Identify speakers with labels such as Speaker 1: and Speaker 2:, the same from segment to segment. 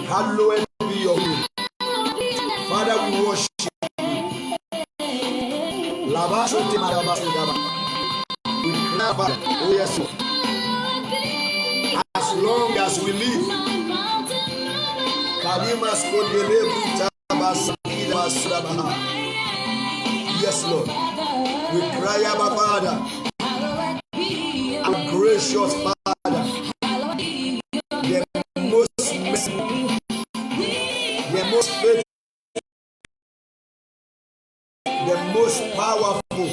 Speaker 1: Hallowed be your name. Father, we worship you. Oh yes, Lord. As long as we live, yes, Lord. We cry, Abba Father, our gracious Father, the most merciful, the most faithful, the most powerful,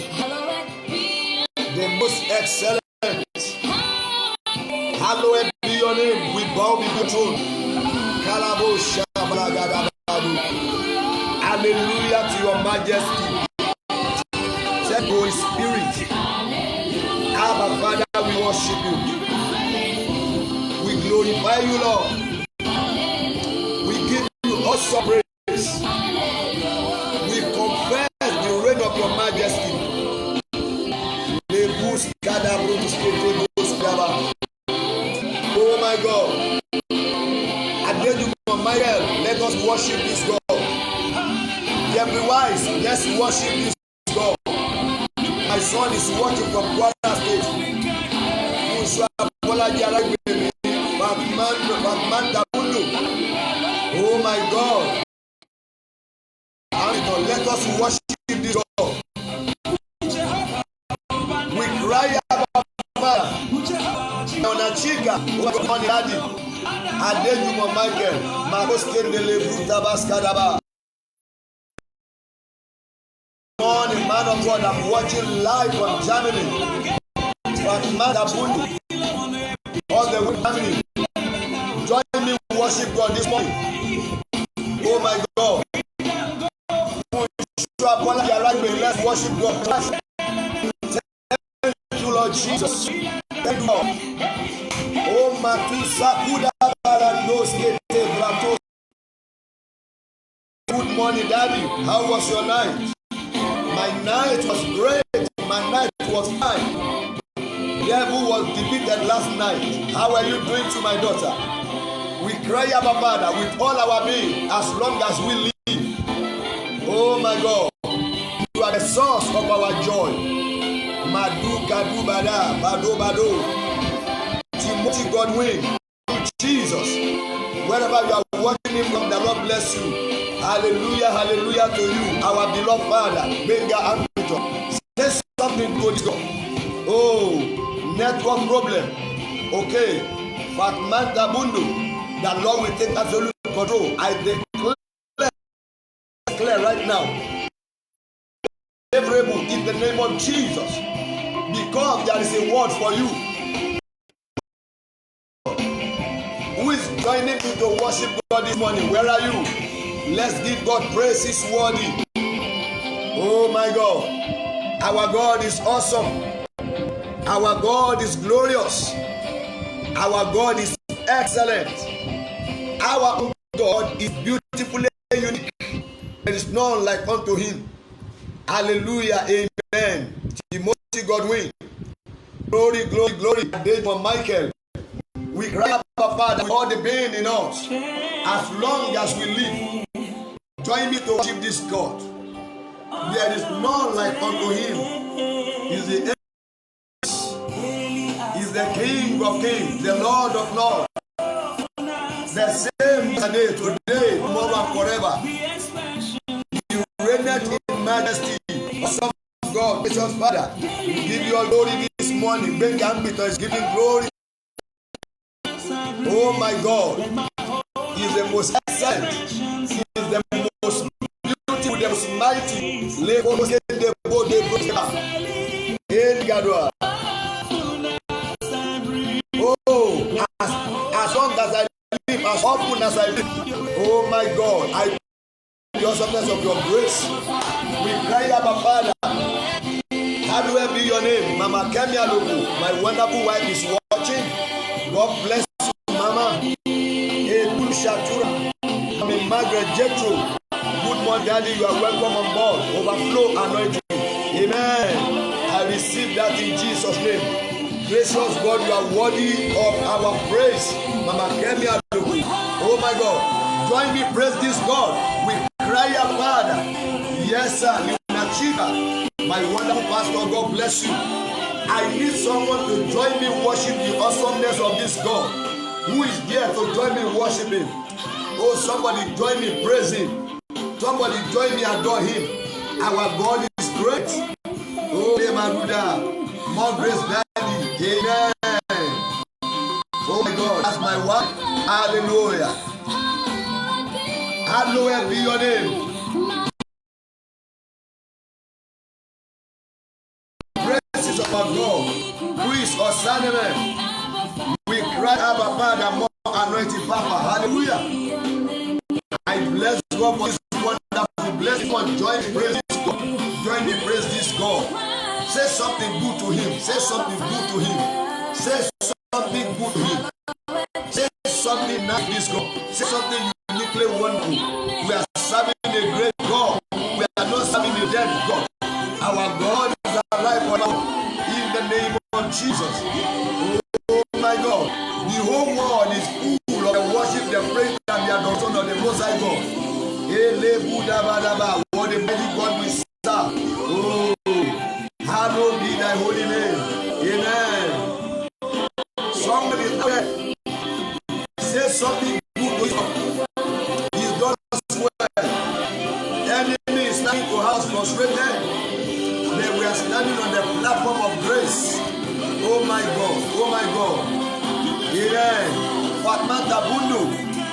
Speaker 1: the most excellent. Hallowed be your name. We bow before your throne. Hallelujah to your majesty. Say, Holy Spirit, Abba Father, we worship you. We glorify you, Lord. We give you awesome praise. We confess the reign of your majesty. Oh my God. Michael, let us worship this God. Every wise, let's worship this God. My son is watching from Kwara State. Oh my God. Let us worship this God. We cry about Father. Chica, Daddy. Adejumo Michael, Maroskendele Brutabaskadaba. Morning, man of God, I'm watching live from Germany. From Madabundi, all the way family. Join me to worship God this morning. Oh my God. Let's worship God. Thank you, Lord Jesus. Thank you, Lord. Oh, Matusakuda. Good morning, Daddy. How was your night? My night was great. My night was fine. The devil was defeated last night. How are you doing to my daughter? We cry, Abba Father, with all our being, as long as we live. Oh my God, you are the source of our joy. Madu Kadu Bada, Bado Bado, Timothy Godwin. Jesus, wherever you are watching me from, the Lord bless you. Hallelujah, hallelujah to you, our beloved Father, Benga Ambito. Say something to God. Oh, network problem. Okay, Fatmanda Bundu, the Lord will take absolute control. I declare right now, favorable in the name of Jesus, because there is a word for you. Who is joining me to worship God this morning? Where are you? Let's give God praise. He's worthy. Oh my God. Our God is awesome. Our God is glorious. Our God is excellent. Our God is beautifully unique. There is none like unto him. Hallelujah. Amen. Timothy Godwin. Glory, glory, glory. David Michael. We cry out, Father, with all the pain in us. As long as we live, join me to worship this God. There is none like unto him. He's the King of kings, the Lord of lords. The same today, tomorrow, and forever. You reigned in majesty. Awesome God, gracious Father, we give you all glory this morning. Ben Gambito is giving glory. Oh my God, He is the most excellent, He is the most beautiful, the most mighty. Oh, as long as I live, as often as I live, oh my God, I pray the awesomeness of your grace. We cry, Abba Father, hallowed be your name. Mama Kemia Loku, my wonderful wife, is watching. God bless you, Mama. Shatura, Mama Margaret Jethro. Good morning, Daddy. You are welcome on board. Overflow anointing. Amen. I receive that in Jesus' name. Gracious God, you are worthy of our praise. Mama Kemia Loku. my God. Join me, praise this God. We cry our Father. Yes, sir. Chica, my wonderful pastor, God bless you. I need someone to join me worship the awesomeness of this God. Who is there to join me worship Him? Oh, somebody join me praise Him. Somebody join me adore Him. Our God is great. Oh, Maruda, more grace, Daddy. Amen. Oh my God, that's my wife. Hallelujah. Hallowed be your name. Praises of our God. Chris or Samuel. We cry, Abba Father, more anointed Papa. Hallelujah. I bless God for this wonderful blessing. Join me, praise this God. Join me, praise this God. Say something good to Him. Say something good to Him. Say something good to Him. Say something nice to this God. Say something uniquely wonderful. We are serving a great God. We are not serving a dead God. Our God is alive for now. In the name of Jesus. Oh my God. The whole world is full of the worship, the praise, and the adoration of the Most High God. What a mighty God we serve. Oh, hallowed be thy holy name. Amen. Somebody say something good to Him. He's done us well. Enemy is standing to house frustrated. They were standing on the platform of grace. Oh my God. Oh my God. Amen. Fatmata Bundu.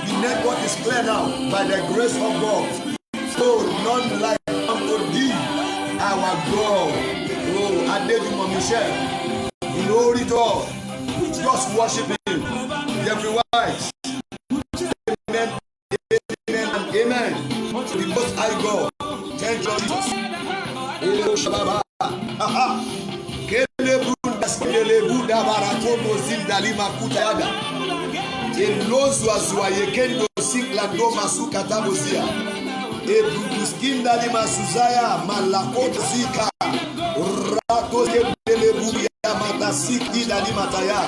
Speaker 1: The network is clear now by the grace of God. So none like unto thee, our God. Oh, Adejuma Michelle. Glory to God. Just worship Him. Everyone. Amen. Amen and amen. To the Most High God. Thank you, Jesus. Oh, Shababa. Aha. Kele Buddha Barakono Zindalima Kutayada. Elozwa zwa yekendo singlando masukata mozia. Ebruduskinda lima suzaya malakoto zika. Rato yebele buya matasiki dali mataya.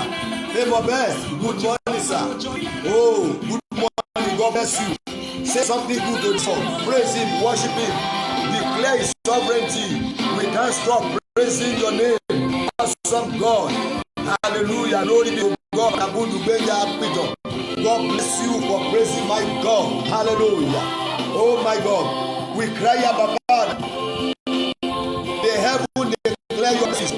Speaker 1: Favor best. Good morning, sir. Oh, good morning. God bless you. Say something good to God. Praise Him, worship Him. Declare His sovereignty. We can't stop praising your name. Awesome God. Hallelujah. Glory be to God. God bless you for praising my God. Hallelujah. Oh my God. We cry about God. The heaven declare your peace.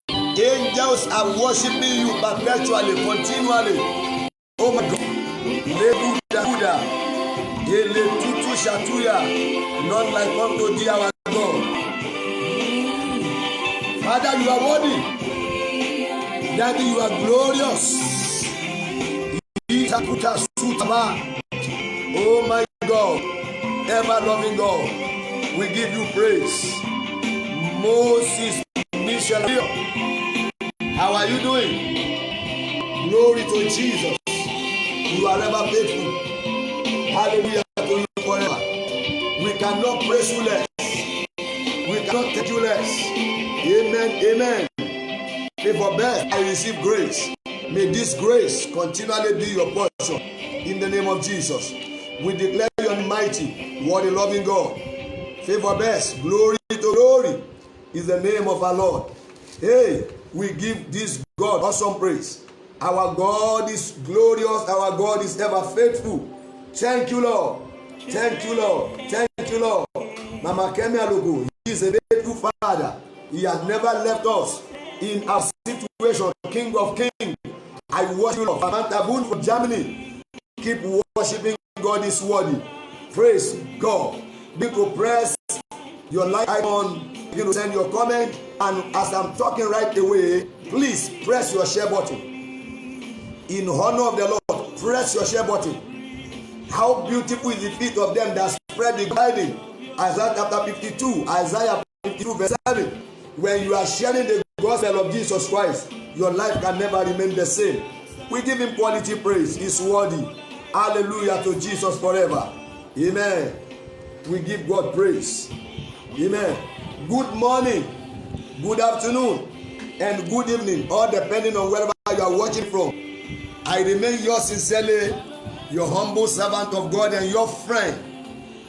Speaker 1: Angels are worshiping you perpetually, continually. Oh my God. Buddha. Tutu Shatuya. Not like unto thee our God. Father, you are worthy. Daddy, you are glorious. Oh my God, ever loving God, we give you praise. Moses, Michelle, how are you doing? Glory to Jesus. You are ever faithful. Hallelujah to you forever. We cannot praise you less. We cannot take you less. Amen. Amen. For best, I receive grace. May this grace continually be your portion in the name of Jesus. We declare you mighty, what a loving God. Favor best, glory to glory is the name of our Lord. Hey, we give this God awesome praise. Our God is glorious. Our God is ever faithful. Thank you, Lord. Thank you, Lord. Thank you, Lord. Mama Kemi Alugu, He is a faithful Father. He has never left us in our situation. King of Kings, I worship you, Lord. Samantha Boone from Germany, keep worshiping God is worthy. Praise God. Begin to press your like icon. Begin to send your comment. And as I'm talking right away, please press your share button. In honor of the Lord, press your share button. How beautiful is the feet of them that spread the guiding. Isaiah chapter 52, Isaiah 52 verse 7. When you are sharing the gospel of Jesus Christ, your life can never remain the same. We give Him quality praise. He's worthy. Hallelujah to Jesus forever. Amen. We give God praise. Amen. Good morning, good afternoon, and good evening, all depending on wherever you are watching from. I remain yours sincerely, Your humble servant of God and your friend,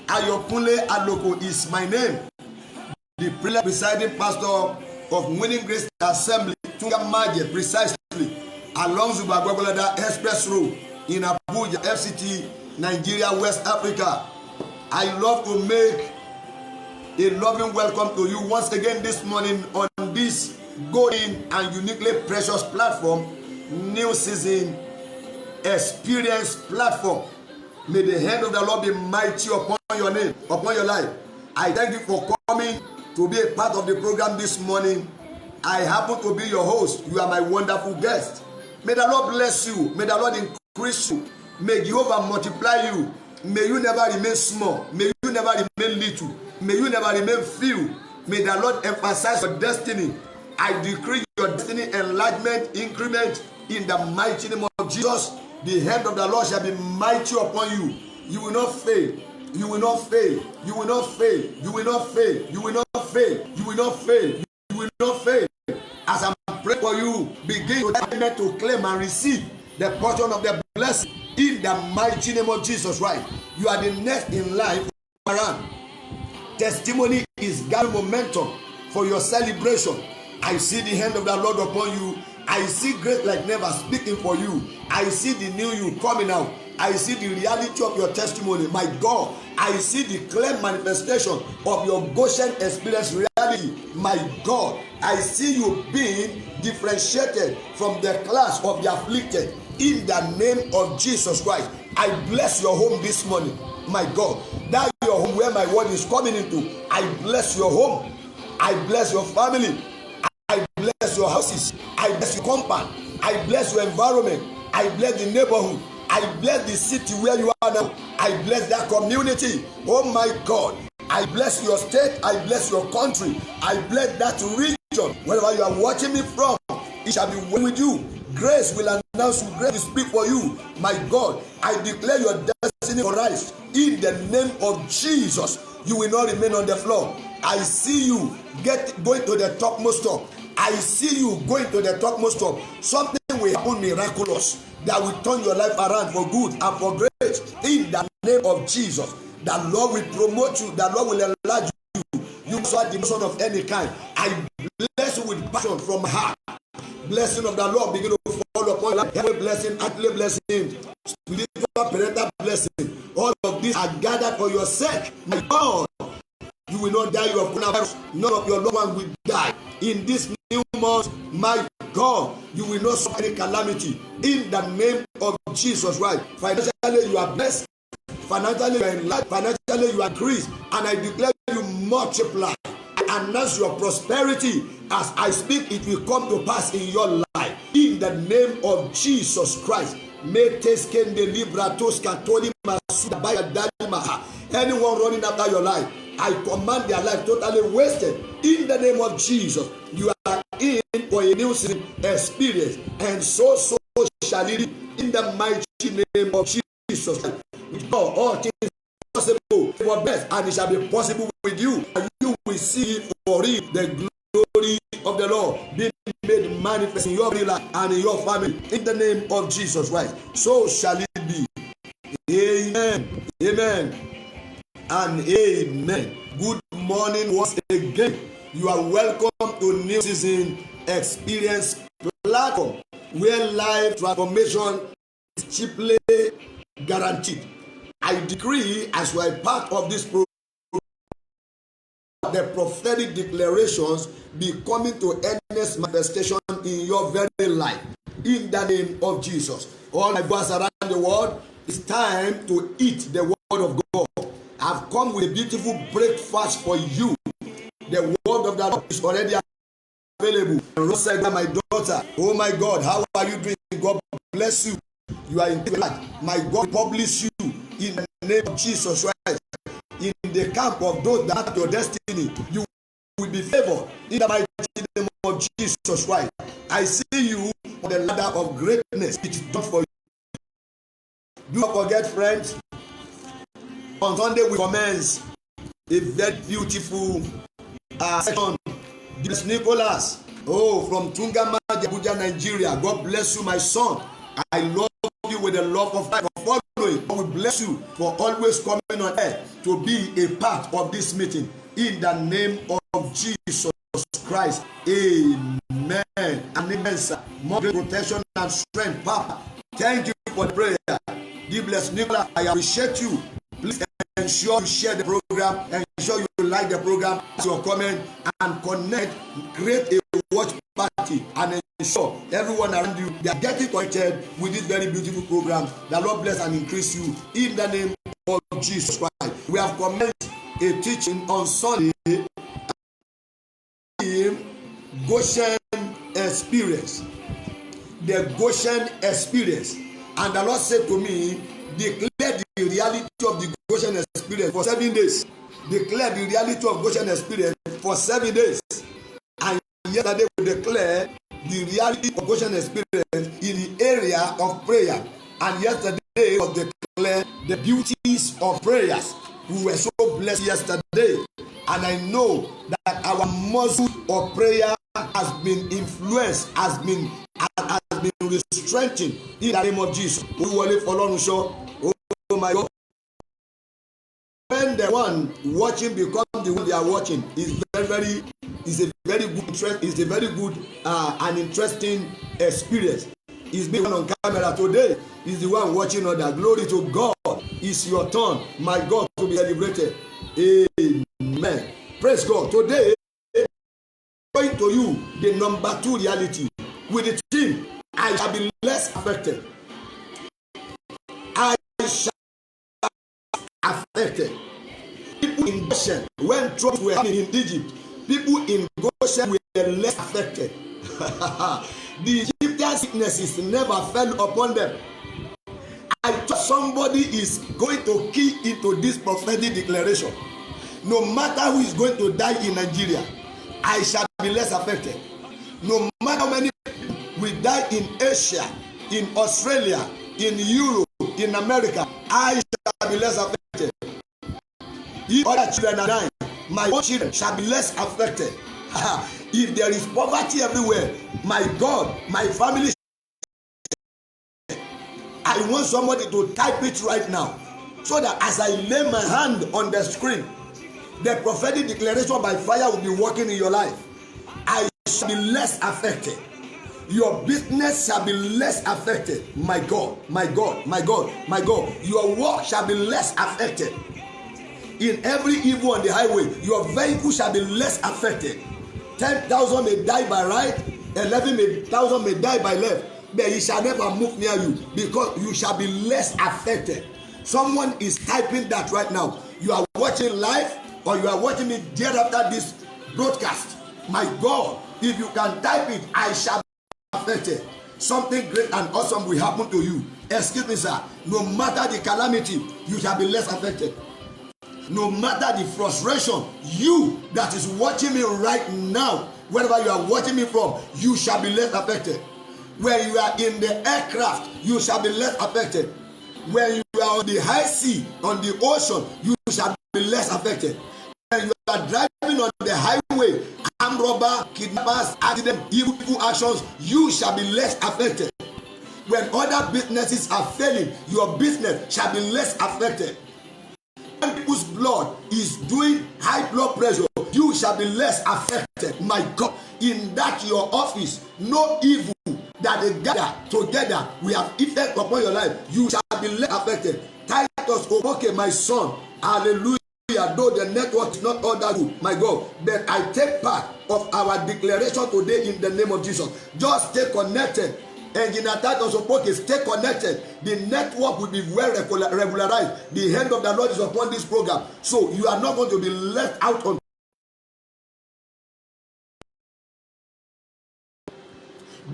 Speaker 1: Ayokunle Aloko is my name. The presiding pastor of Winning Grace Assembly, Tungamaje, precisely along Zubagwagwalada Express Road in Abuja, FCT, Nigeria, West Africa. I love to make a loving welcome to you once again this morning on this golden and uniquely precious platform, New Season Experience platform. May the hand of the Lord be mighty upon your name, upon your life. I thank you for coming to be a part of the program this morning. I happen to be your host. You are my wonderful guest. May the Lord bless you. May the Lord increase you. May Jehovah multiply you. May you never remain small. May you never remain little. May you never remain few. May the Lord emphasize your destiny. I decree your destiny enlargement, increment in the mighty name of Jesus. The hand of the Lord shall be mighty upon you. You will not fail. You will not fail. You will not fail. You will not fail. You will not fail. You will not fail. You will not fail. As I'm praying for you, begin to claim and receive the portion of the blessing in the mighty name of Jesus. Right? You are the next in line around. Testimony is gathering momentum for your celebration. I see the hand of the Lord upon you. I see grace like never speaking for you. I see the new you coming out. I see the reality of your testimony. My God, I see the clear manifestation of your Goshen experience reality. My God, I see you being differentiated from the class of the afflicted in the name of Jesus Christ. I bless your home this morning. My God, that your home where my word is coming into, I bless your home. I bless your family. I bless your houses. I bless your compound. I bless your environment. I bless the neighborhood. I bless the city where you are now. I bless that community. Oh my God. I bless your state. I bless your country. I bless that region. Wherever you are watching me from, it shall be well with you. Grace will announce you. Grace will speak for you. My God, I declare your destiny for rise. In the name of Jesus, you will not remain on the floor. I see you going to the topmost top. I see you going to the topmost top. Something will happen miraculous that will turn your life around for good and for great. In the name of Jesus, the Lord will promote you. The Lord will enlarge you. You saw the mission of any kind. I bless you with passion from heart. Blessing of the Lord begin to fall upon you. Every blessing, earthly blessing, spiritual parental blessing. All of these are gathered for your sake. My God, you will not die of coronavirus. None of your loved ones will die. In this new month, my God, you will not suffer any calamity. In the name of Jesus, right? Financially, you are blessed. Financially, you are enlarged. Financially, you are increased. And I declare you multiply. I announce your prosperity. As I speak, it will come to pass in your life. In the name of Jesus Christ. Anyone running after your life, I command their life totally wasted. In the name of Jesus, you are in for a new season experience, and so shall it be. In the mighty name of Jesus, with God, all things possible for best, and it shall be possible with you. And you will see for it the glory of the Lord being made manifest in your life and in your family. In the name of Jesus Christ, so shall it be. Amen. Amen. And amen. Good morning once again. You are welcome to New Season Experience platform, where life transformation is cheaply guaranteed. I decree, as you are part of this program, the prophetic declarations be coming to earnest manifestation in your very life. In the name of Jesus. All my boys around the world, it's time to eat the word of God. I've come with a beautiful breakfast for you. The word of the Lord is already available. Rosa, my daughter, oh my God, how are you doing? God bless you. You are in the light. My God publish you in the name of Jesus Christ. In the camp of those that have your destiny, you will be favored in the mighty name of Jesus Christ. I see you on the ladder of greatness. It is done for you. Do not forget, friends. On Sunday we commence a very beautiful section. This Nicholas, from Tungamaje, Abuja, Nigeria. God bless you, my son. I love you with the love of life for following. God will bless you for always coming on air to be a part of this meeting. In the name of Jesus Christ. Amen. And amen, sir. More protection and strength, Papa. Thank you for the prayer. God bless Nicola. I appreciate you. Please ensure you share the program. Ensure you like the program. Your comment and connect. Create a watch party and ensure everyone around you they are getting connected with this very beautiful program. The Lord bless and increase you in the name of Jesus Christ. We have commenced a teaching on Sunday. Goshen experience. The Goshen experience. And the Lord said to me, declare the reality of the Goshen experience for 7 days. Declare the reality of Goshen experience for 7 days. And yesterday we declare the reality of Goshen experience in the area of prayer. And yesterday was declared the beauties of prayers. We were so blessed yesterday. And I know that our muscle of prayer has been influenced, has been strengthened in the name of Jesus. Oh my God. When the one watching becomes the one they are watching, is a very good and interesting experience. Is being on camera today is the one watching other. Glory to God. It's your turn, my God, to be celebrated. Amen. Praise God. Today, going to you the number 2 reality with the theme, I shall be less affected. I shall be affected. People in Goshen, when troubles were happening in Egypt, people in Goshen were less affected. The Egyptian sicknesses never fell upon them. I thought somebody is going to key into this prophetic declaration. No matter who is going to die in Nigeria, I shall be less affected. No matter how many people will die in Asia, in Australia, in Europe, in America, I shall be less affected. If other children are dying, my own children shall be less affected. If there is poverty everywhere, my God, my family, I want somebody to type it right now, so that as I lay my hand on the screen, the prophetic declaration by fire will be working in your life. I shall be less affected. Your business shall be less affected. My God, my God, my God, my God. Your work shall be less affected. In every evil on the highway, your vehicle shall be less affected. 10,000 may die by right, 11,000 may die by left, but it shall never move near you, because you shall be less affected. Someone is typing that right now. You are watching live, or you are watching me there after this broadcast. My God, if you can type it, I shall be affected. Something great and awesome will happen to you. Excuse me, sir. No matter the calamity, you shall be less affected. No matter the frustration, you that is watching me right now, wherever you are watching me from, you shall be less affected. When you are in the aircraft, you shall be less affected. When you are on the high sea, on the ocean, you shall be less affected. When you are driving on the highway, armed robber, kidnappers, accident, evil people actions, you shall be less affected. When other businesses are failing, your business shall be less affected. When people's blood is doing high blood pressure, you shall be less affected. My God, in that your office, no evil that they gather together we have effect upon your life, you shall be less affected. Titus Oboke, my son, hallelujah. Though the network is not all that good, my God, but I take part of our declaration today in the name of Jesus. Just stay connected. Engineer Titus Oboke, stay connected. The network will be well regularized. The hand of the Lord is upon this program, so you are not going to be left out on.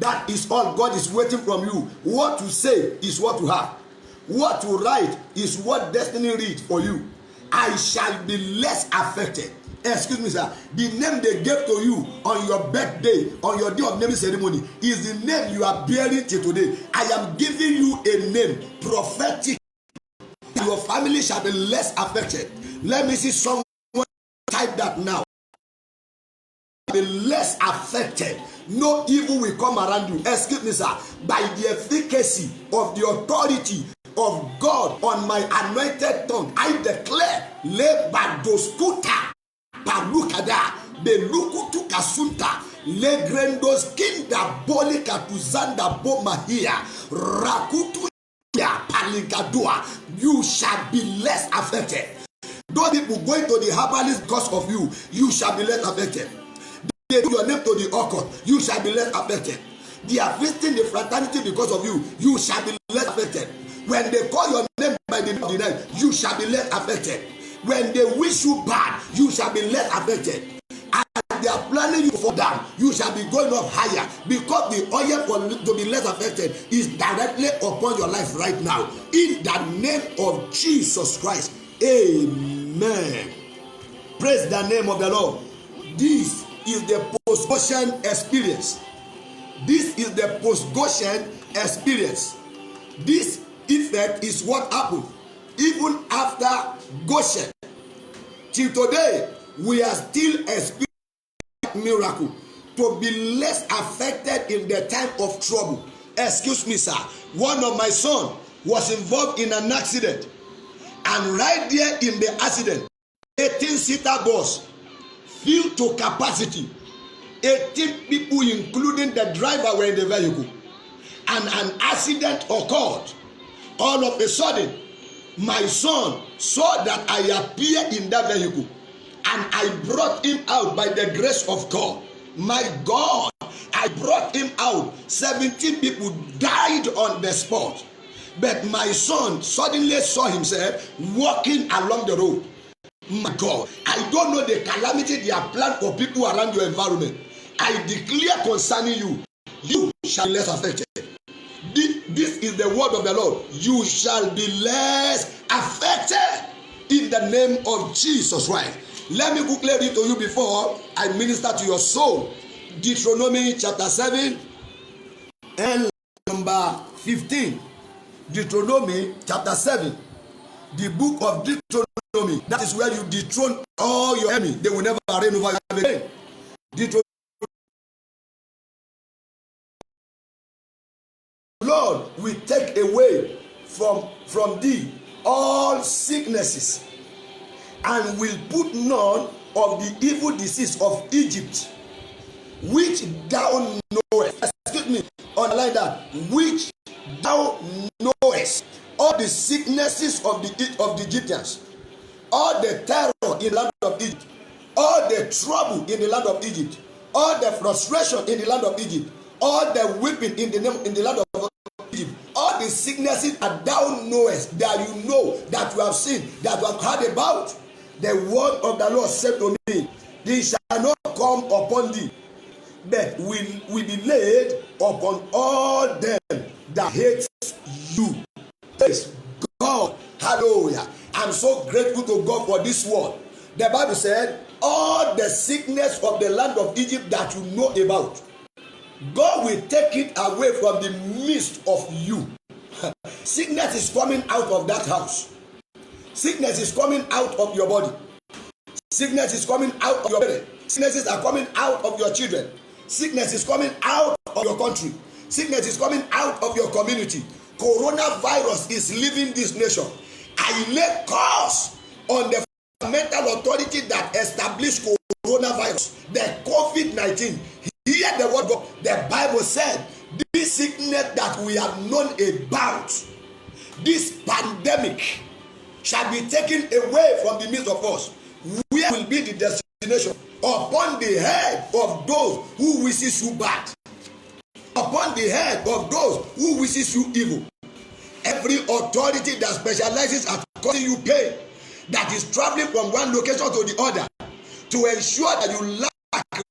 Speaker 1: That is all God is waiting from you. What to say is what to have. What to write is what destiny reads for you. I shall be less affected. Excuse me, sir. The name they gave to you on your birthday, on your day of naming ceremony, is the name you are bearing till today. I am giving you a name, prophetic. Your family shall be less affected. Let me see someone type that now. be less affected. No evil will come around you. Excuse me, sir. By the efficacy of the authority of God on my anointed tongue, I declare, le badoskuta palukada belukutu kasunta le grendos kinda bolika tuzanda bomahia rakutu ya paligadua. You shall be less affected. Those people going to the herbalist because of you, you shall be less affected. They do your name to the occult, you shall be less affected. They are visiting the fraternity because of you, you shall be less affected. When they call your name by the name of the name, you shall be less affected. When they wish you bad, you shall be less affected. And they are planning you for down, you shall be going up higher, because the oil for to be less affected is directly upon your life right now. In the name of Jesus Christ, amen. Praise the name of the Lord. This is the post-Goshen experience. This is the post-Goshen experience. This effect is what happened even after Goshen. Till today, we are still experiencing miracle to be less affected in the time of trouble. Excuse me, sir. One of my sons was involved in an accident, and right there in the accident, 18-seater bus filled to capacity. 18 people, including the driver, were in the vehicle, and an accident occurred. All of a sudden, my son saw that I appeared in that vehicle, and I brought him out by the grace of God. My God, I brought him out. 17 people died on the spot. But my son suddenly saw himself walking along the road. My God, I don't know the calamity they are planned for people around your environment. I declare concerning you, you shall be less affected. This is the word of the Lord. You shall be less affected in the name of Jesus Christ. Let me quickly read to you before I minister to your soul. Deuteronomy chapter 7 and number 15. Deuteronomy chapter 7. The book of Deuteronomy. That is where you dethrone all your enemies. They will never reign over you again. Deuteronomy. Lord will take away from thee all sicknesses, and will put none of the evil disease of Egypt, which thou knowest. Excuse me, underline that. Which thou knowest. All the sicknesses of the Egyptians, all the terror in the land of Egypt, all the trouble in the land of Egypt, all the frustration in the land of Egypt, all the weeping in the land of Egypt, all the sicknesses that thou knowest, that you know, that you have seen, that you have heard about. The word of the Lord said to me, they shall not come upon thee, but will be laid upon all them that hate you. Praise God. Hallelujah. I'm so grateful to God for this word. The Bible said, all the sickness of the land of Egypt that you know about, God will take it away from the midst of you. Sickness is coming out of that house. Sickness is coming out of your body. Sickness is coming out of your parents. Sicknesses are coming out of your children. Sickness is coming out of your country. Sickness is coming out of your community. Coronavirus is leaving this nation. I lay curse on the fundamental authority that established coronavirus, the COVID-19. Hear the word of God. The Bible said, this sickness that we have known about, this pandemic, shall be taken away from the midst of us. Where will be the destination? Upon the head of those who wishes you bad. Upon the head of those who wishes you evil. Every authority that specializes at causing you pain, that is traveling from one location to the other, to ensure that you lack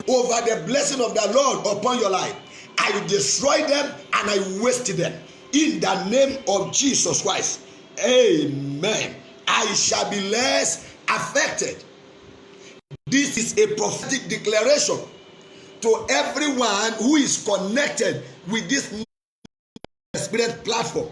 Speaker 1: over the blessing of the Lord upon your life, I destroy them and I waste them. In the name of Jesus Christ. Amen. I shall be less affected. This is a prophetic declaration to everyone who is connected with this spirit platform,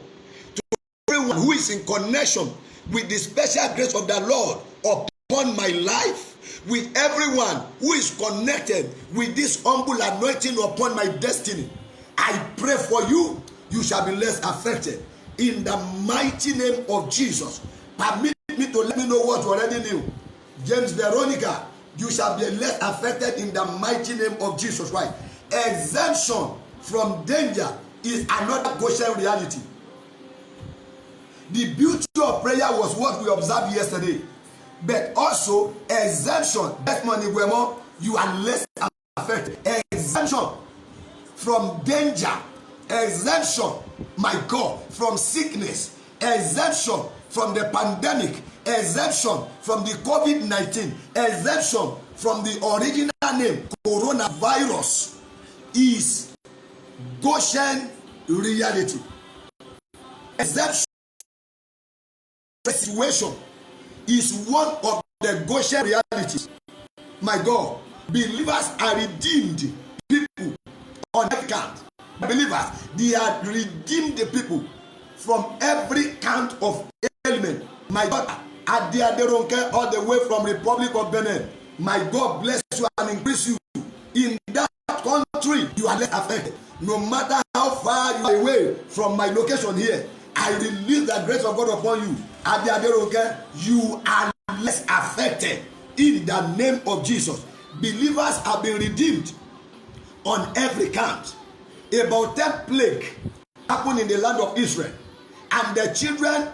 Speaker 1: to everyone who is in connection with the special grace of the Lord upon my life, with everyone who is connected with this humble anointing upon my destiny. I pray for you, you shall be less affected. In the mighty name of Jesus. Permit me to let me know what you already knew. James Veronica, you shall be less affected in the mighty name of Jesus Christ. Exemption from danger is another Goshen reality. The beauty of prayer was what we observed yesterday. But also, exemption, you are less affected. Exemption from danger. Exemption, my God, from sickness. Exemption from the pandemic. Exemption from the COVID-19. Exemption from the original name, coronavirus, is Goshen reality. Exemption situation is one of the Goshen realities. My God, believers are redeemed people on every count. Believers, they are redeemed people from every count of ailment. My God, at the Aderonke all the way from Republic of Benin. My God bless you and increase you. In that country, you are less affected. No matter how far you are away from my location here, I release the grace of God upon you. At the Aderonke, you are less affected. In the name of Jesus, believers have been redeemed on every count. About 10 plagues happened in the land of Israel, and the children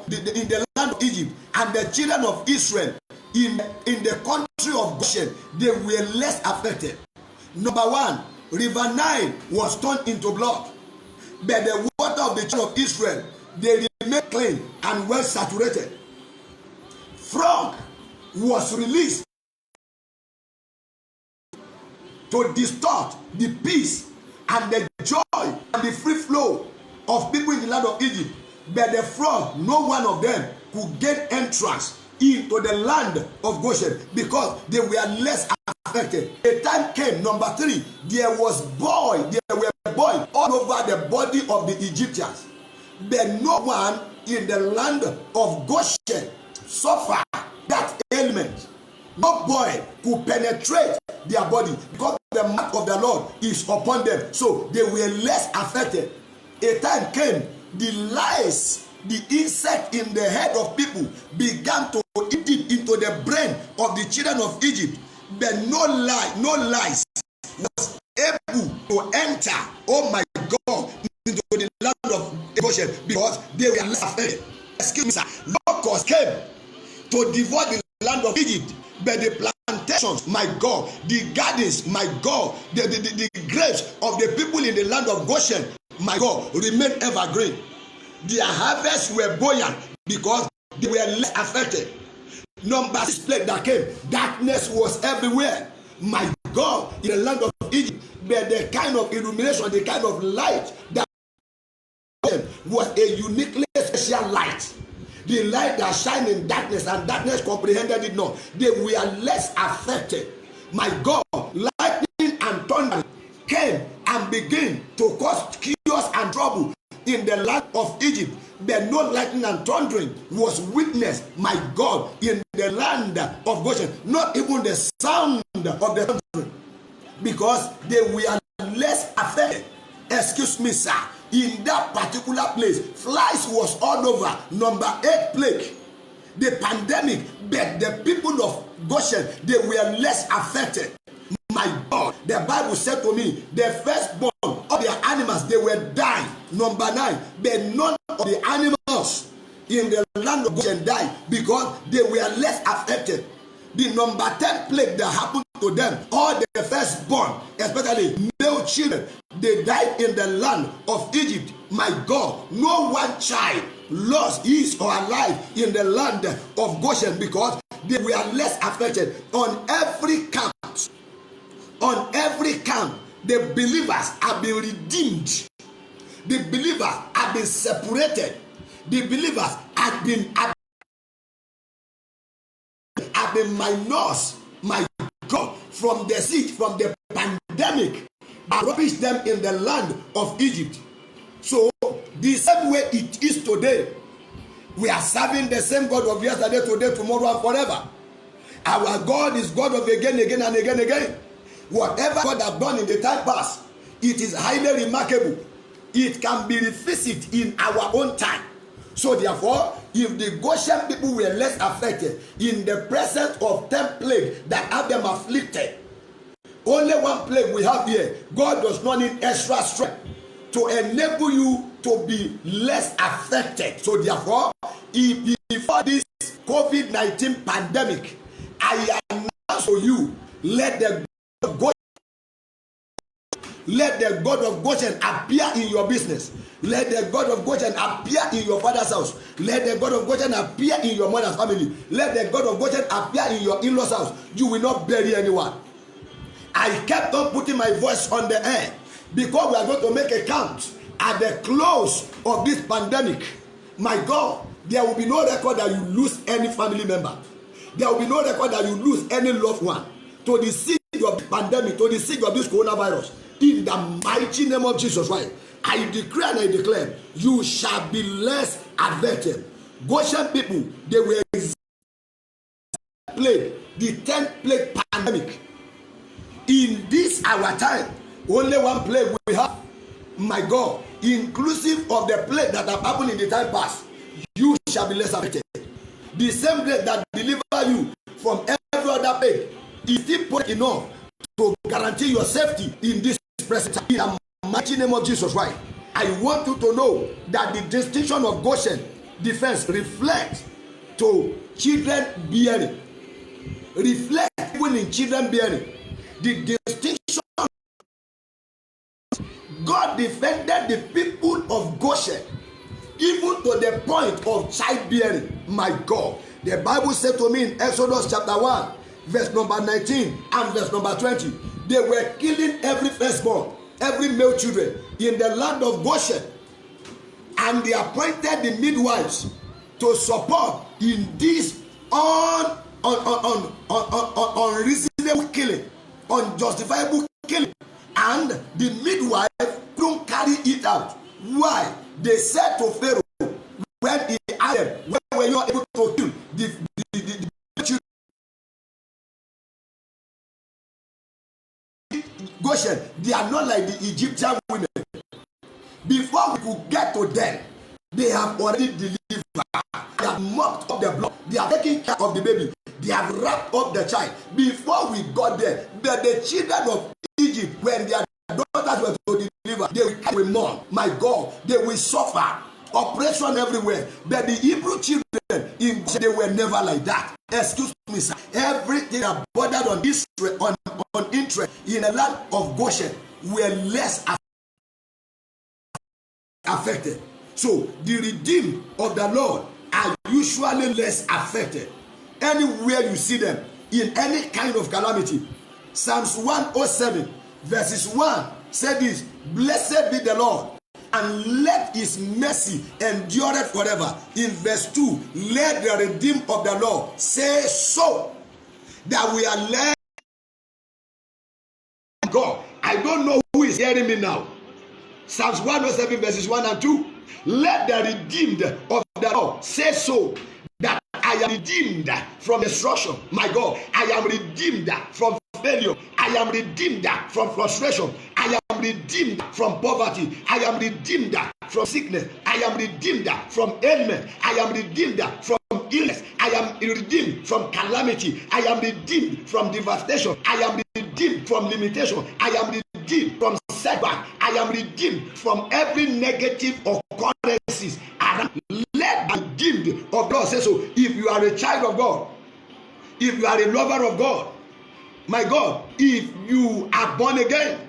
Speaker 1: in the land of Egypt, and the children of Israel in the country of Goshen, they were less affected. Number one, River Nile was turned into blood, but the water of the children of Israel, they remained clean and well saturated. Frog was released to distort the peace and the joy and the free flow of people in the land of Egypt. But the frog, no one of them could get entrance into the land of Goshen because they were less affected. A time came, number 3, there were boils all over the body of the Egyptians. But no one in the land of Goshen suffered that ailment. No boil could penetrate their body because the mark of the Lord is upon them. So they were less affected. A time came, the lice, the insect in the head of people began to eat it into the brain of the children of Egypt. But no lice was able to enter, oh my God, into the land of Goshen because they were less affected. Excuse me, sir. Locusts came to devour the land of Egypt, but the plantations, my God, the gardens, my God, the grapes of the people in the land of Goshen, my God, remained evergreen. Their harvests were buoyant because they were less affected. Number 6 plague that came, darkness was everywhere. My God, in the land of Egypt, but the kind of illumination, the kind of light that was a uniquely special light. The light that shine in darkness, and darkness comprehended it not. They were less affected. My God, lightning and thunder came and began to cause chaos and trouble in the land of Egypt. But no lightning and thundering was witnessed, my God, in the land of Goshen. Not even the sound of the thundering, because they were less affected. Excuse me, sir. In that particular place, flies was all over. Number 8 plague, the pandemic, but the people of Goshen, they were less affected. My God, the Bible said to me, the firstborn of their animals, they were dying. Number 9, but none of the animals in the land of Goshen died because they were less affected. The number 10 plague that happened to them, all the firstborn, especially male children, they died in the land of Egypt. My God, no one child lost his or her life in the land of Goshen because they were less affected. On every count, the believers have been redeemed. The believers have been separated. The believers have been minus, my God, from the siege, from the pandemic that ravaged them in the land of Egypt. So the same way it is today, we are serving the same God of yesterday, today, tomorrow, and forever. Our God is God of again and again. Whatever God has done in the time past, it is highly remarkable. It can be revisited in our own time. So therefore, if the Goshen people were less affected in the presence of 10 plagues that have them afflicted, only one plague we have here, God does not need extra strength to enable you to be less affected. So therefore, if before this COVID-19 pandemic, I announce to you, let the God of Goshen appear in your business. Let the God of Goshen appear in your father's house. Let the God of Goshen appear in your mother's family. Let the God of Goshen appear in your in-laws' house. You will not bury anyone. I kept on putting my voice on the air because we are going to make a count at the close of this pandemic. My God, there will be no record that you lose any family member. There will be no record that you lose any loved one to the siege of the pandemic, to the siege of this coronavirus. In the mighty name of Jesus Christ, I declare and I declare, you shall be less affected. Goshen people, they were plague, the 10th plague pandemic. In this our time, only one plague we have. My God, inclusive of the plague that have happened in the time past, you shall be less affected. The same plague that deliver you from every other plague is still enough to guarantee your safety in this present time. In the mighty name of Jesus Christ, I want you to know that the distinction of Goshen defense reflects to children bearing. Reflect even in children bearing. The distinction, God defended the people of Goshen even to the point of childbearing. My God, the Bible said to me in Exodus chapter 1 verse number 19 and verse number 20, they were killing every firstborn, every male children in the land of Goshen, and they appointed the midwives to support in this unreasonable killing, unjustifiable killing, and the midwife couldn't carry it out. Why? They said to Pharaoh when he asked them, when were you able to kill the children? Goshen, they are not like the Egyptian women. Before we could get to them, they have already delivered. They have mopped up the blood. They are taking care of the baby. They have wrapped up the child. Before we got there, the children of Egypt, when their daughters were to deliver, they will mourn. My God, they will suffer. Operation everywhere. But the Hebrew children, they were never like that. Excuse me, sir. Everything that bordered on Israel, on interest in the land of Goshen were less affected. So the redeemed of the Lord are usually less affected. Anywhere you see them in any kind of calamity. Psalms 107 verses 1 said this: blessed be the Lord, and let his mercy endure forever. In verse 2, let the redeemed of the Lord say so, that we are led. God, I don't know who is hearing me now. Psalms 107 verses 1 and 2. Let the redeemed of the Lord say so, that I am redeemed from destruction. My God, I am redeemed from failure. I am redeemed from frustration. I am redeemed from poverty. I am redeemed from sickness. I am redeemed from ailment. I am redeemed from illness. I am redeemed from calamity. I am redeemed from devastation. I am redeemed from limitation. I am redeemed from setback. I am redeemed from every negative occurrences. Let the redeemed of God say so. If you are a child of God, if you are a lover of God, my God, if you are born again,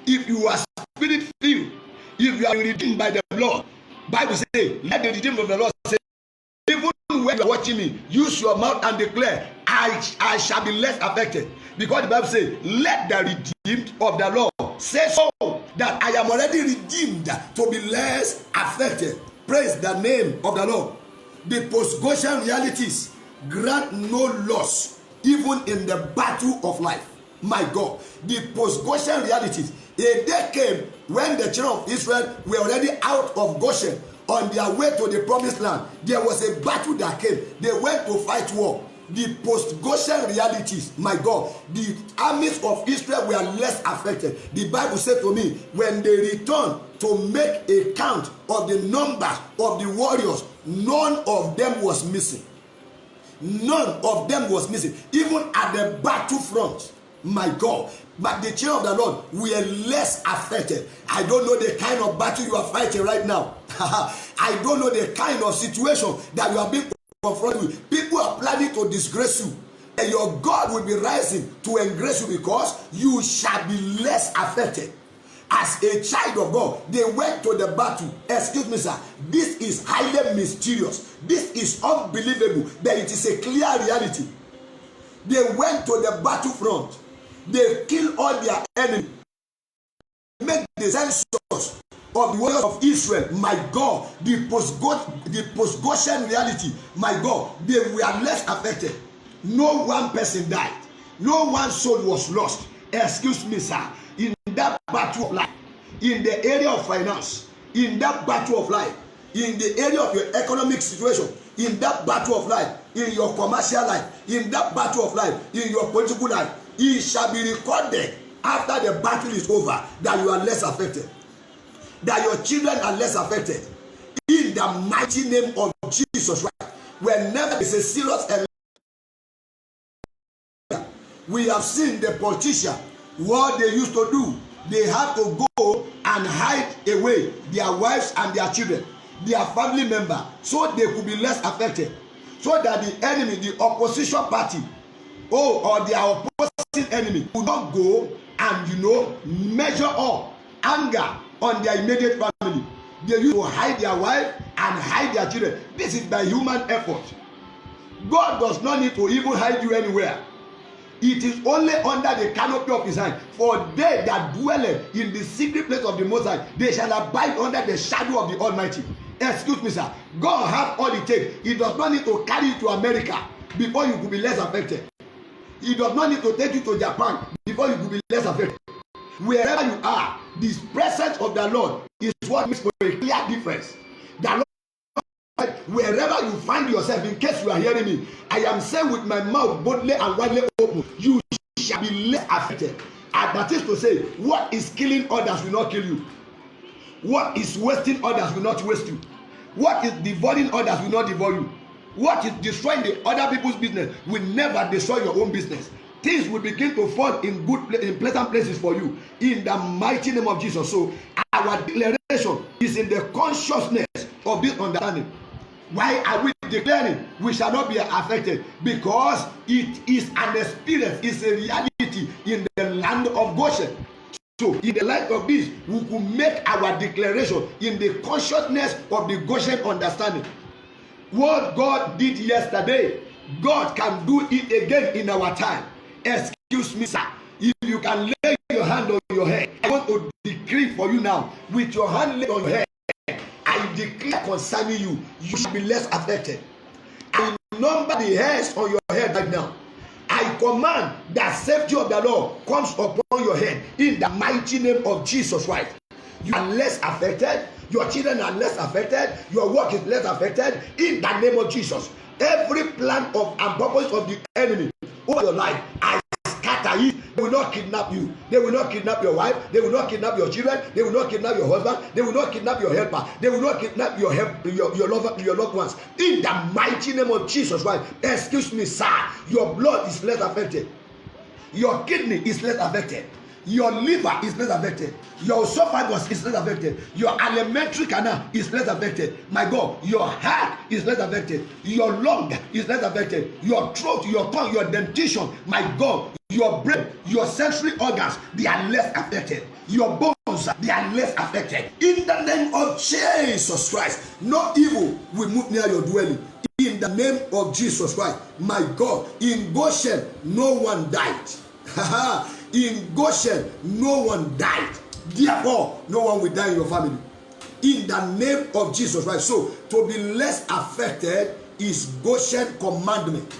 Speaker 1: if you are spirit filled, if you are redeemed by the Lord, Bible says, let the redeemed of the Lord say, even when you are watching me, use your mouth and declare, I shall be less affected. Because the Bible says, let the redeemed of the Lord say so, that I am already redeemed to be less affected. Praise the name of the Lord. The post-Goshen realities grant no loss even in the battle of life. My God, the post-Goshen realities. A day came when the children of Israel were already out of Goshen on their way to the promised land. There was a battle that came. They went to fight war. the post-Goshen realities, my God, the armies of Israel were less affected. The Bible said to me, when they returned to make a count of the number of the warriors, none of them was missing. None of them was missing, even at the battlefront, my God. But the children of the Lord were less affected. I don't know the kind of battle you are fighting right now. I don't know the kind of situation that you are being confronted with. People are planning to disgrace you, and your God will be rising to engrace you because you shall be less affected. As a child of God, they went to the battle. Excuse me, sir. This is highly mysterious. This is unbelievable, but it is a clear reality. They went to the battlefront. They killed all their enemies. Make the census of the warriors of Israel. My God, the post-Goshen reality. My God, they were less affected. No one person died. No one soul was lost. Excuse me, sir. In that battle of life, in the area of finance, in that battle of life, in the area of your economic situation, in that battle of life, in your commercial life, in that battle of life, in your political life, it shall be recorded after the battle is over that you are less affected, that your children are less affected. In the mighty name of Jesus Christ, whenever there is a serious we have seen the politician, what they used to do, they have to go and hide away their wives and their children, their family member, so they could be less affected, so that the enemy, the opposition party, or their opposing enemy will not go and measure up anger on their immediate family. They used to hide their wife and hide their children. This is by human effort. God does not need to even hide you anywhere. It is only under the canopy of his hand. For they that dwell in the secret place of the Most High, they shall abide under the shadow of the Almighty. Excuse me, sir. God has all it takes. He does not need to carry you to America before you could be less affected. He does not need to take you to Japan before you could be less affected. Wherever you are, the presence of the Lord is what makes for a clear difference. The Lord, wherever you find yourself, in case you are hearing me, I am saying with my mouth boldly and widely open, you shall be less affected. And that is to say, what is killing others will not kill you. What is wasting others will not waste you. What is devouring others will not devour you. What is destroying the other people's business will never destroy your own business. Things will begin to fall in pleasant places for you in the mighty name of Jesus. So our declaration is in the consciousness of this understanding. Why are we declaring we shall not be affected? Because it is an experience, it's a reality in the land of Goshen. So in the light of this, we could make our declaration in the consciousness of the Goshen understanding. What God did yesterday, God can do it again in our time. Excuse me, sir. If you can lay your hand on your head, I want to decree for you now. With your hand laid on your head, I declare concerning you, you shall be less affected. I number the hairs on your head right now. I command that safety of the Lord comes upon your head in the mighty name of Jesus Christ. You are less affected. Your children are less affected. Your work is less affected in the name of Jesus. Every plan of and purpose of the enemy over your life, I scatter it. They will not kidnap you. They will not kidnap your wife. They will not kidnap your children. They will not kidnap your husband. They will not kidnap your helper. They will not kidnap your loved ones. In the mighty name of Jesus Christ. Excuse me, sir. Your blood is less affected. Your kidney is less affected. Your liver is less affected. Your esophagus is less affected. Your alimentary canal is less affected. My God, your heart is less affected. Your lung is less affected. Your throat, your tongue, your dentition, my God, your brain, your sensory organs, they are less affected. Your bones, they are less affected. In the name of Jesus Christ, no evil will move near your dwelling. In the name of Jesus Christ, my God, in Goshen, no one died. In Goshen, no one died. Therefore, no one will die in your family. In the name of Jesus Christ. So, to be less affected is Goshen commandment.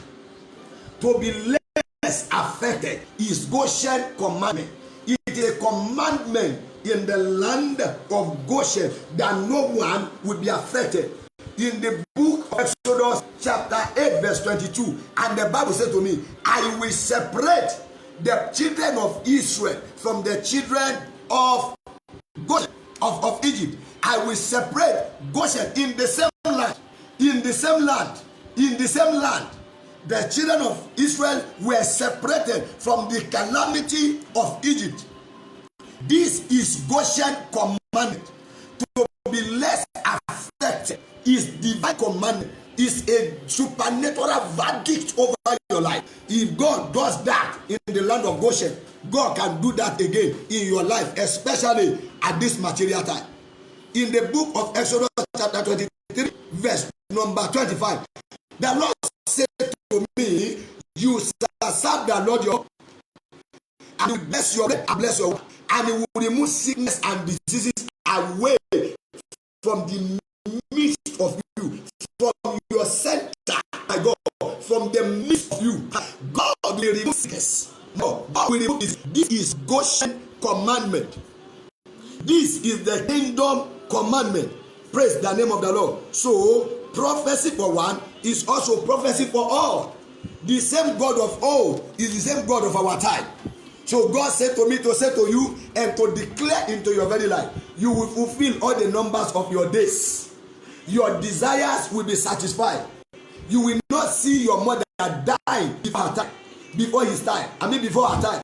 Speaker 1: To be less affected is Goshen commandment. It is a commandment in the land of Goshen that no one will be affected. in the book of Exodus chapter 8 verse 22, and the Bible said to me, I will separate the children of Israel from the children of Goshen, of Egypt. I will separate Goshen in the same land, in the same land, in the same land. The children of Israel were separated from the calamity of Egypt. This is Goshen commandment. To be less affected is divine commandment, is a supernatural verdict over your life. If God does that in the land of Goshen, God can do that again in your life, especially at this material time. In the book of Exodus chapter 23 verse number 25, the Lord said to me, you shall serve the Lord your, and will bless your bread and bless your water, and he will remove sickness and diseases away from the midst of you, from your center, my God, from the midst of you. God will remove sickness. No, God will remove this. This is Goshen commandment. This is the kingdom commandment. Praise the name of the Lord. So, prophecy for one is also prophecy for all. The same God of old is the same God of our time. So God said to me to say to you and to declare into your very life, you will fulfill all the numbers of your days. Your desires will be satisfied. You will not see your mother die before her time, before his time. I mean before her time.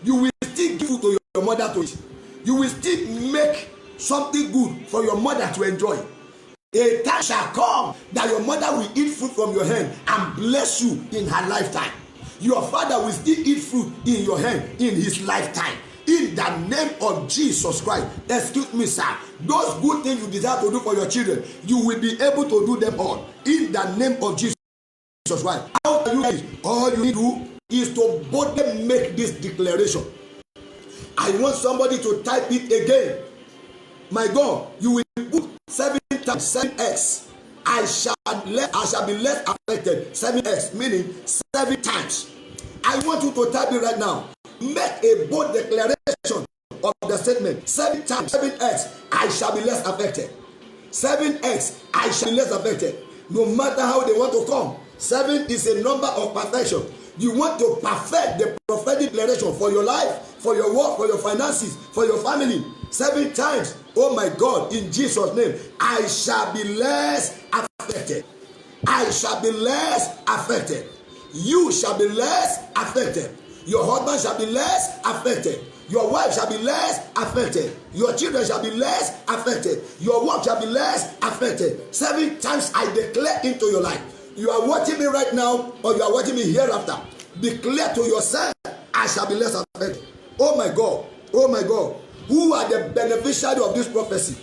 Speaker 1: You will still give food to your mother to eat. You will still make something good for your mother to enjoy. A time shall come that your mother will eat fruit from your hand and bless you in her lifetime. Your father will still eat fruit in your hand in his lifetime. In the name of Jesus Christ. Excuse me, sir. Those good things you desire to do for your children, you will be able to do them all. In the name of Jesus Christ. How do you guys? All you need to do is to boldly make this declaration. I want somebody to type it again. My God, you will put 7 times 7x. I shall be less affected. 7x, meaning 7 times. I want you to type it right now. Make a bold declaration of the statement. 7 times 7x, I shall be less affected. 7x, I shall be less affected. No matter how they want to come. 7 is a number of perfection. You want to perfect the prophetic declaration for your life, for your work, for your finances, for your family. 7 times. Oh my God, in Jesus' name, I shall be less affected. I shall be less affected. You shall be less affected. Your husband shall be less affected. Your wife shall be less affected. Your children shall be less affected. Your work shall be less affected. 7 times I declare into your life. You are watching me right now, or you are watching me hereafter. Declare to yourself, I shall be less affected. Oh my God. Oh my God. Who are the beneficiaries of this prophecy?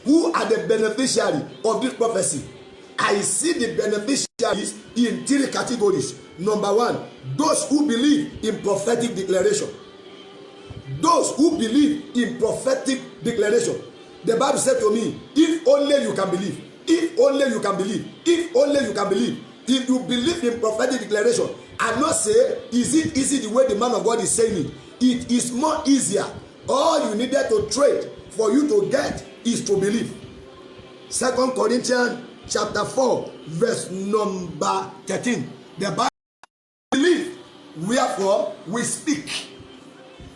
Speaker 1: Who are the beneficiaries of this prophecy? I see the beneficiaries in 3 categories. Number 1, those who believe in prophetic declaration. Those who believe in prophetic declaration. The Bible said to me, if only you can believe. If only you can believe. If only you can believe. If you believe in prophetic declaration, and not say, is it easy the way the man of God is saying it? It is more easier. All you needed to trade for you to get is to believe. 2 Corinthians chapter 4 verse number 13. The Bible believe, wherefore we speak.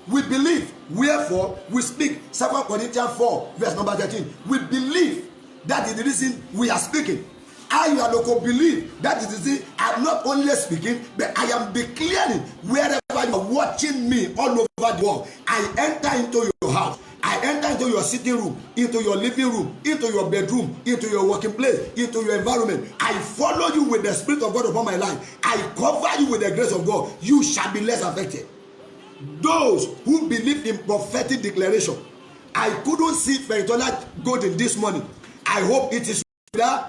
Speaker 1: We believe, wherefore we speak. 2 Corinthians 4 verse number 13. We believe, that is the reason we are speaking. I, you are local, believe, that is the reason I am not only speaking, but I am declaring wherever you are watching me all over the world. I enter into your house. I enter into your sitting room, into your living room, into your bedroom, into your working place, into your environment. I follow you with the Spirit of God upon my life. I cover you with the grace of God. You shall be less affected. Those who believe in prophetic declaration. I couldn't see Fentola Golden this morning. I hope it is there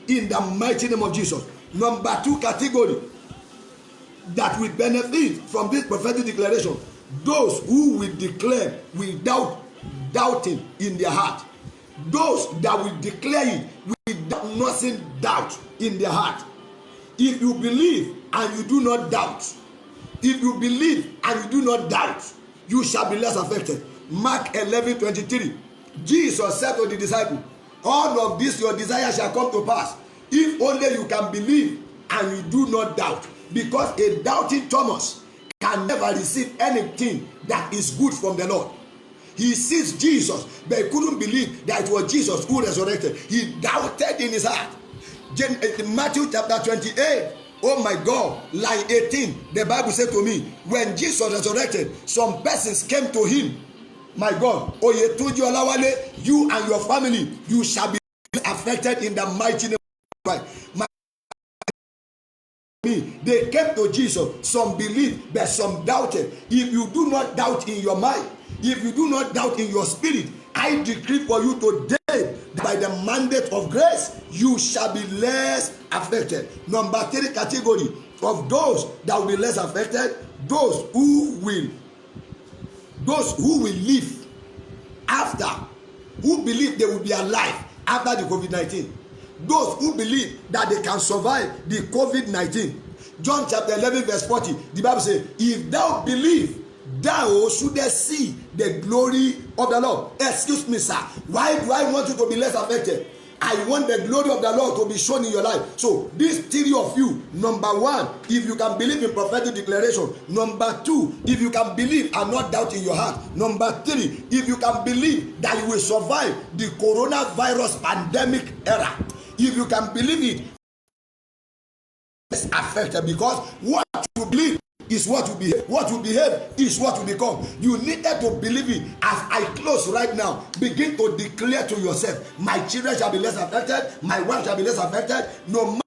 Speaker 1: in the mighty name of Jesus. Number 2 category that will benefit from this prophetic declaration. Those who will declare without doubting in their heart. Those that will declare it without nothing doubt in their heart. If you believe and you do not doubt, if you believe and you do not doubt, you shall be less affected. Mark 11:23. Jesus said to the disciple, all of this your desire shall come to pass. If only you can believe and you do not doubt. Because a doubting Thomas can never receive anything that is good from the Lord. He sees Jesus, but he couldn't believe that it was Jesus who resurrected. He doubted in his heart. Matthew chapter 28, oh my God, line 18, the Bible said to me, when Jesus resurrected, some persons came to him. My God, Oyetunji Olawale, you and your family, you shall be affected in the mighty name of Christ. They came to Jesus, some believed, but some doubted. If you do not doubt in your mind, if you do not doubt in your spirit, I decree for you today, by the mandate of grace, you shall be less affected. Number 3 category of those that will be less affected, those who will live after, who believe they will be alive after the COVID-19. Those who believe that they can survive the COVID-19. John chapter 11 verse 40, the Bible says, if thou believe, thou shouldest see the glory of the Lord. Excuse me, sir. Why do I want you to be less affected? I want the glory of the Lord to be shown in your life. So, these 3 of you, number 1, if you can believe in prophetic declaration. Number 2, if you can believe and not doubt in your heart. Number 3, if you can believe that you will survive the coronavirus pandemic era. If you can believe it, it's affected, because what you believe is what you behave. What you behave is what you become. You needed to believe it. As I close right now, begin to declare to yourself, my children shall be less affected, my wife shall be less affected, no matter.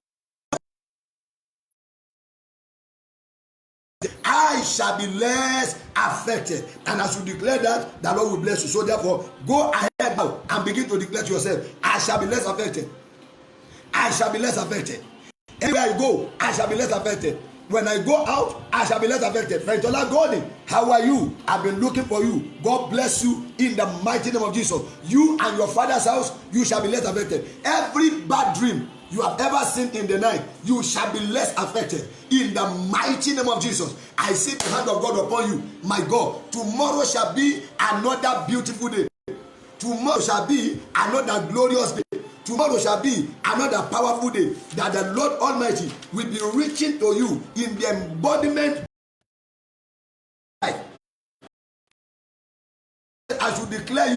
Speaker 1: I shall be less affected. And as you declare that, the Lord will bless you. So therefore, go ahead now and begin to declare to yourself, I shall be less affected. I shall be less affected. Anywhere I go, I shall be less affected. When I go out, I shall be less affected. Frentola Gordon, how are you? I've been looking for you. God bless you in the mighty name of Jesus. You and your father's house, you shall be less affected. Every bad dream you have ever seen in the night, you shall be less affected in the mighty name of Jesus. I see the hand of God upon you. My God, tomorrow shall be another beautiful day. Tomorrow shall be another glorious day. Tomorrow shall be another powerful day that the Lord Almighty will be reaching to you in the embodiment. As you declare,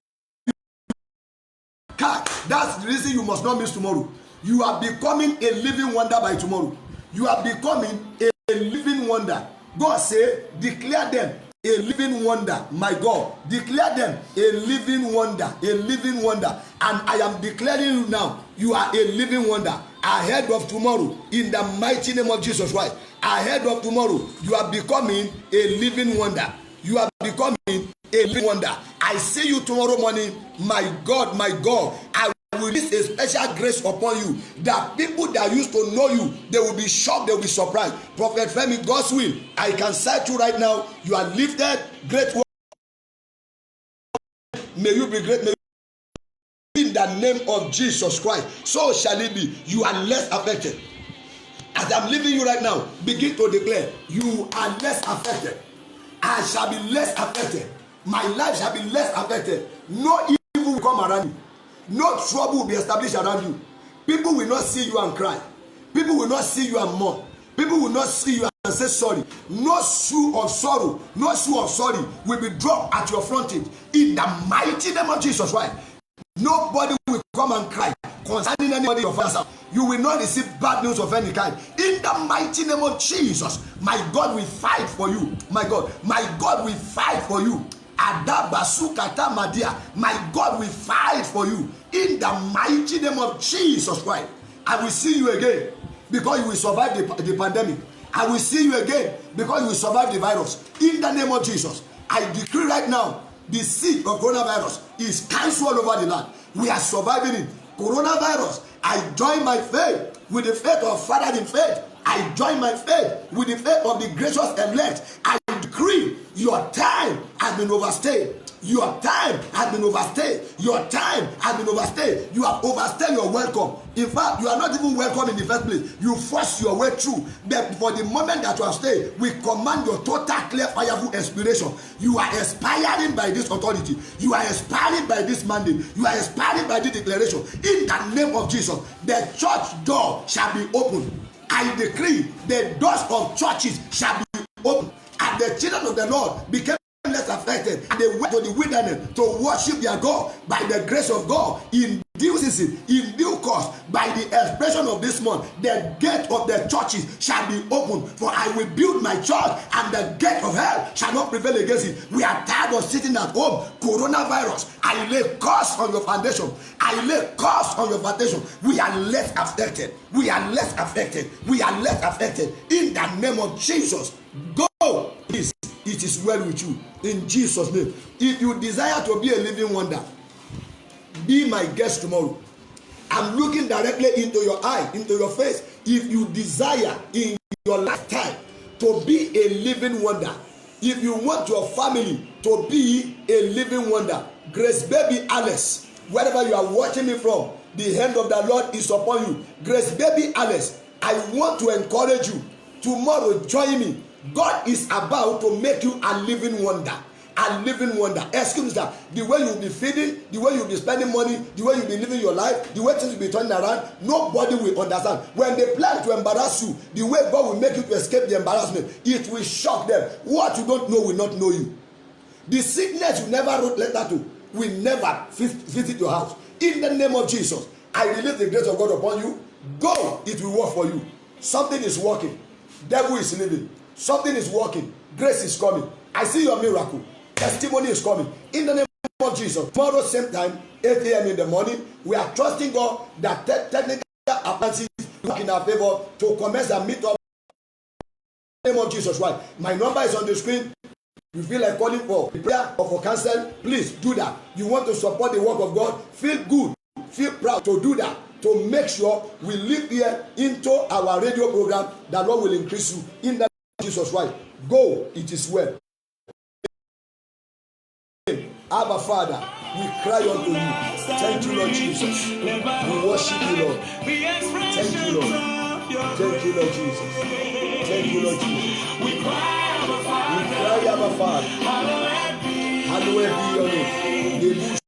Speaker 1: that's the reason you must not miss tomorrow. You are becoming a living wonder by tomorrow. You are becoming a living wonder. God said, declare them a living wonder. My God, declare them a living wonder, a living wonder. And I am declaring you now, you are a living wonder. Ahead of tomorrow, in the mighty name of Jesus Christ. Ahead of tomorrow, you are becoming a living wonder. You are becoming a living wonder. I see you tomorrow morning. My God, I will release a special grace upon you, that people that used to know you, they will be shocked, they will be surprised. Prophet Femi, God's will, I can cite you right now. You are lifted. Great work. May you be great. May you be in the name of Jesus Christ. So shall it be. You are less affected. As I'm leaving you right now, begin to declare, you are less affected. I shall be less affected. My life shall be less affected. No evil will come around you. No trouble will be established around you. People will not see you and cry. People will not see you and mourn. People will not see you and say sorry. No shoe of sorrow, no shoe of sorry will be dropped at your frontage. In the mighty name of Jesus Christ. Nobody will come and cry concerning anybody of us. You will not receive bad news of any kind. In the mighty name of Jesus, my God will fight for you. My God will fight for you. My God will fight for you. In the mighty name of Jesus Christ. I will see you again because you will survive the pandemic. I will see you again because you will survive the virus. In the name of Jesus, I decree right now, the seed of coronavirus is cancelled all over the land. We are surviving it. Coronavirus, I join my faith with the faith of Father in faith. I join my faith with the faith of the gracious elect. I decree your time has been overstayed. Your time has been overstayed. Your time has been overstayed. You have overstayed your welcome. In fact, you are not even welcome in the first place. You force your way through. But for the moment that you have stayed, we command your total, clear, fireful expiration. You are expiring by this authority. You are expiring by this mandate. You are expiring by this declaration. In the name of Jesus, the church door shall be opened. I decree the doors of churches shall be opened. And the children of the Lord became less affected, and they went to the wilderness to worship their God by the grace of God in due season, in due course. By the expression of this month, the gate of the churches shall be opened, for I will build my church, and the gate of hell shall not prevail against it. We are tired of sitting at home. Coronavirus, I lay curse on your foundation. I lay curse on your foundation. We are less affected. We are less affected. We are less affected. In the name of Jesus, go. Please. It is well with you in Jesus' name. If you desire to be a living wonder, be my guest tomorrow. I'm looking directly into your eye, into your face. If you desire in your lifetime to be a living wonder, if you want your family to be a living wonder, Grace Baby Alice, wherever you are watching me from, the hand of the Lord is upon you. Grace Baby Alice, I want to encourage you. Tomorrow, join me. God is about to make you a living wonder. A living wonder. Excuse me, sir. The way you'll be feeding, the way you'll be spending money, the way you'll be living your life, the way things will be turning around, nobody will understand. When they plan to embarrass you, the way God will make you to escape the embarrassment, it will shock them. What you don't know will not know you. The sickness you never wrote letter to will never visit your house. In the name of Jesus, I release the grace of God upon you. Go, it will work for you. Something is working. Devil is living. Something is working. Grace is coming. I see your miracle. Testimony is coming. In the name of Jesus. Tomorrow, same time, 8 a.m. in the morning, we are trusting God that technical appliances work in our favor to commence and meet up. In the name of Jesus. Right. My number is on the screen. You feel like calling for prayer or for counsel, please do that. You want to support the work of God, feel good, feel proud to do that. To make sure we live here into our radio program, that Lord will increase you in the Jesus, right? Go, it is well. Abba Father, we cry unto you. Thank you, Lord Jesus. We worship you, Lord. Thank you, Lord. Thank you, Lord Jesus. Thank you, Lord Jesus. We cry, Abba Father. Hallowed be your name.